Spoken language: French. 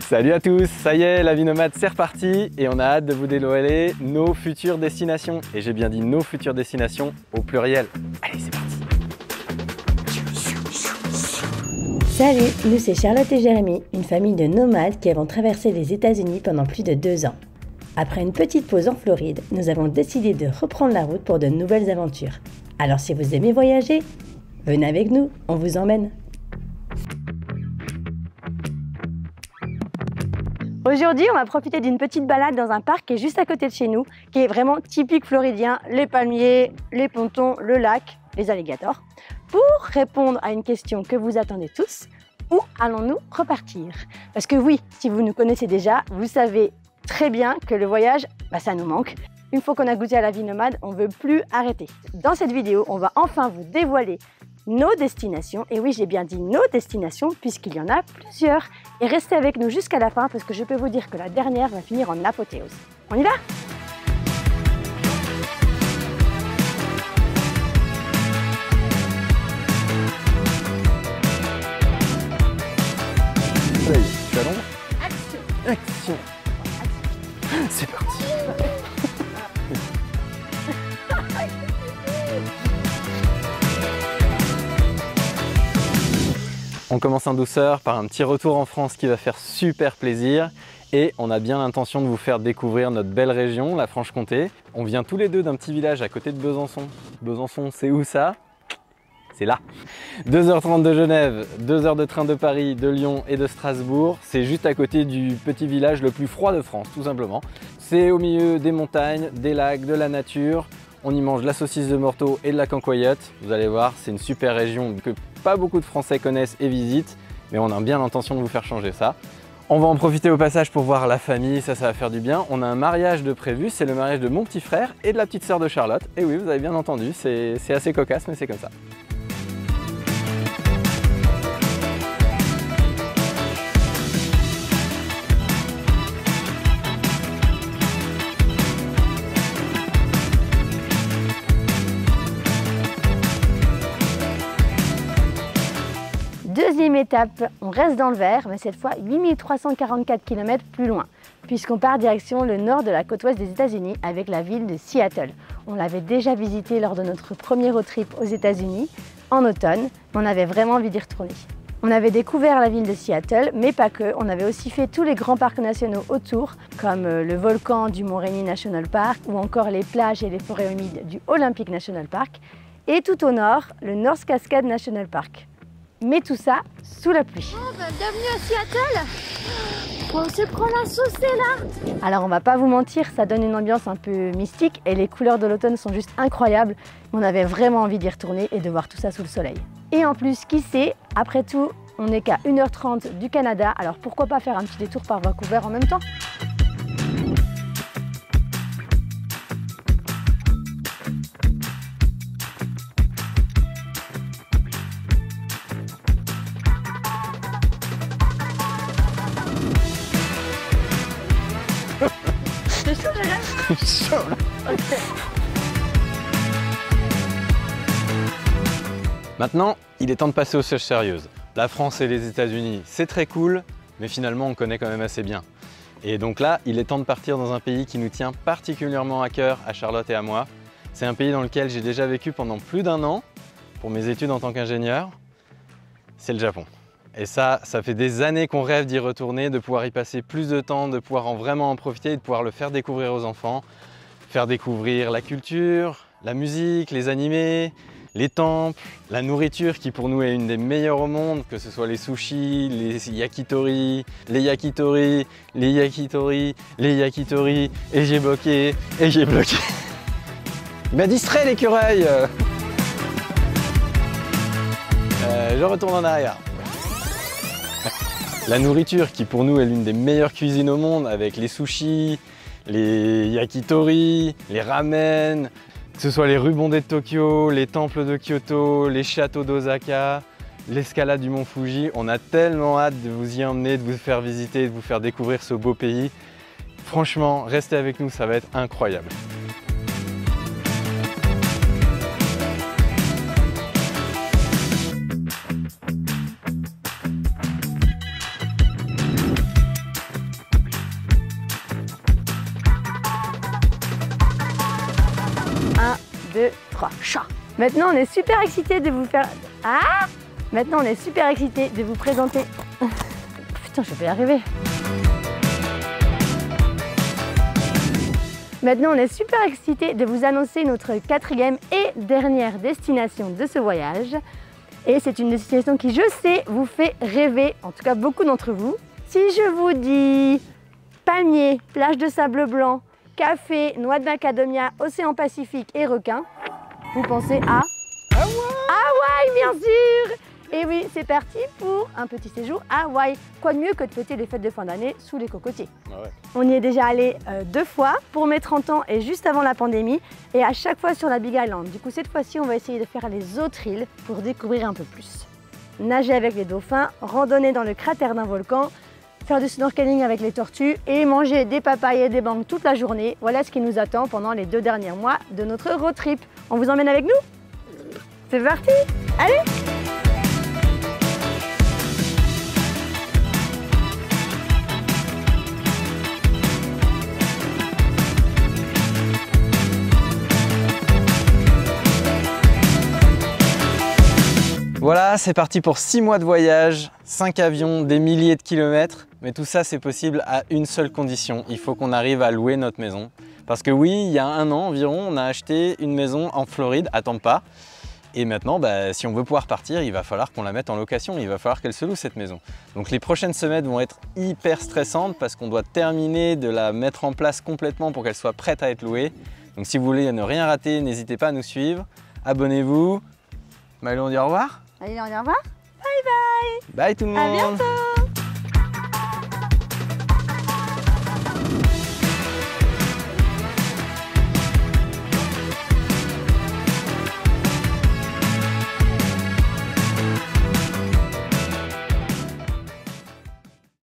Salut à tous, ça y est, la vie nomade c'est reparti et on a hâte de vous dévoiler nos futures destinations. Et j'ai bien dit nos futures destinations au pluriel. Allez, c'est parti. Salut, nous c'est Charlotte et Jérémy, une famille de nomades qui avons traversé les États-Unis pendant plus de 2 ans. Après une petite pause en Floride, nous avons décidé de reprendre la route pour de nouvelles aventures. Alors si vous aimez voyager, venez avec nous, on vous emmène. Aujourd'hui, on va profiter d'une petite balade dans un parc qui est juste à côté de chez nous, qui est vraiment typique floridien, les palmiers, les pontons, le lac, les alligators. Pour répondre à une question que vous attendez tous, où allons-nous repartir? Parce que oui, si vous nous connaissez déjà, vous savez très bien que le voyage, ça nous manque. Une fois qu'on a goûté à la vie nomade, on ne veut plus arrêter. Dans cette vidéo, on va enfin vous dévoiler nos destinations. Et oui, j'ai bien dit nos destinations puisqu'il y en a plusieurs. Et restez avec nous jusqu'à la fin parce que je peux vous dire que la dernière va finir en apothéose. On y va? Tu as l'ombre? Action! Action! C'est parti! On commence en douceur par un petit retour en France qui va faire super plaisir et on a bien l'intention de vous faire découvrir notre belle région, la Franche-Comté. On vient tous les deux d'un petit village à côté de Besançon. Besançon, c'est où ça? C'est là. 2h30 de Genève, 2 heures de train de Paris, de Lyon et de Strasbourg. C'est juste à côté du petit village le plus froid de France, tout simplement. C'est au milieu des montagnes, des lacs, de la nature. On y mange de la saucisse de Morteau et de la cancoyote. Vous allez voir, c'est une super région que pas beaucoup de Français connaissent et visitent, mais on a bien l'intention de vous faire changer ça. On va en profiter au passage pour voir la famille, ça va faire du bien. On a un mariage de prévu, c'est le mariage de mon petit frère et de la petite sœur de Charlotte. Et oui, vous avez bien entendu, c'est assez cocasse, mais c'est comme ça. Deuxième étape, on reste dans le vert, mais cette fois 8344 km plus loin, puisqu'on part direction le nord de la côte ouest des États-Unis avec la ville de Seattle. On l'avait déjà visité lors de notre premier road trip aux États-Unis en automne, mais on avait vraiment envie d'y retourner. On avait découvert la ville de Seattle, mais pas que, on avait aussi fait tous les grands parcs nationaux autour, comme le volcan du Mont Rainier National Park ou encore les plages et les forêts humides du Olympic National Park, et tout au nord, le North Cascades National Park. Mais tout ça sous la pluie. Oh, bienvenue à Seattle. On se prend la sauce là. Alors on va pas vous mentir, ça donne une ambiance un peu mystique et les couleurs de l'automne sont juste incroyables. On avait vraiment envie d'y retourner et de voir tout ça sous le soleil. Et en plus, qui sait, après tout, on n'est qu'à 1h30 du Canada, alors pourquoi pas faire un petit détour par Vancouver en même temps? C'est chaud déjà? Chaud là. Okay. Maintenant, il est temps de passer aux choses sérieuses. La France et les États-Unis, c'est très cool, mais finalement on connaît quand même assez bien. Et donc là, il est temps de partir dans un pays qui nous tient particulièrement à cœur, à Charlotte et à moi. C'est un pays dans lequel j'ai déjà vécu pendant plus d'1 an pour mes études en tant qu'ingénieur. C'est le Japon. Et ça fait des années qu'on rêve d'y retourner, de pouvoir y passer plus de temps, de pouvoir vraiment en profiter et de pouvoir le faire découvrir aux enfants. Faire découvrir la culture, la musique, les animés, les temples, la nourriture qui pour nous est une des meilleures au monde, que ce soit les sushis, les yakitori, les yakitori, les yakitori, les yakitori, et j'ai bloqué, et j'ai bloqué. Il m'a distrait l'écureuil. Je retourne en arrière. La nourriture qui pour nous est l'une des meilleures cuisines au monde avec les sushis, les yakitori, les ramen, que ce soit les rues bondées de Tokyo, les temples de Kyoto, les châteaux d'Osaka, l'escalade du mont Fuji. On a tellement hâte de vous y emmener, de vous faire visiter, de vous faire découvrir ce beau pays. Franchement, restez avec nous, ça va être incroyable. 3, chat. Maintenant, on est super excités de vous faire... Ah! Maintenant, on est super excités de vous présenter... Putain, je vais y arriver. Maintenant, on est super excités de vous annoncer notre 4e et dernière destination de ce voyage. Et c'est une destination qui, je sais, vous fait rêver, en tout cas beaucoup d'entre vous. Si je vous dis palmiers, plage de sable blanc, café, noix de macadamia, océan Pacifique et requins, vous pensez à Hawaï, bien sûr. Et oui, c'est parti pour un petit séjour à Hawaï. Quoi de mieux que de fêter les fêtes de fin d'année sous les cocotiers. Ah ouais. On y est déjà allé 2 fois pour mes 30 ans et juste avant la pandémie, et à chaque fois sur la Big Island. Du coup, cette fois-ci, on va essayer de faire les autres îles pour découvrir un peu plus. Nager avec les dauphins, randonner dans le cratère d'un volcan, faire du snorkeling avec les tortues et manger des papayes et des mangues toute la journée. Voilà ce qui nous attend pendant les 2 derniers mois de notre road trip. On vous emmène avec nous? C'est parti! Allez! Voilà, c'est parti pour 6 mois de voyage, 5 avions, des milliers de kilomètres. Mais tout ça, c'est possible à une seule condition. Il faut qu'on arrive à louer notre maison. Parce que oui, il y a 1 an environ, on a acheté une maison en Floride, à Tampa. Et maintenant, si on veut pouvoir partir, il va falloir qu'on la mette en location. Il va falloir qu'elle se loue, cette maison. Donc les prochaines semaines vont être hyper stressantes parce qu'on doit terminer de la mettre en place complètement pour qu'elle soit prête à être louée. Donc si vous voulez ne rien rater, n'hésitez pas à nous suivre. Abonnez-vous. Maëlle, on dit au revoir. Allez, on dit au revoir. Bye tout le monde. À bientôt.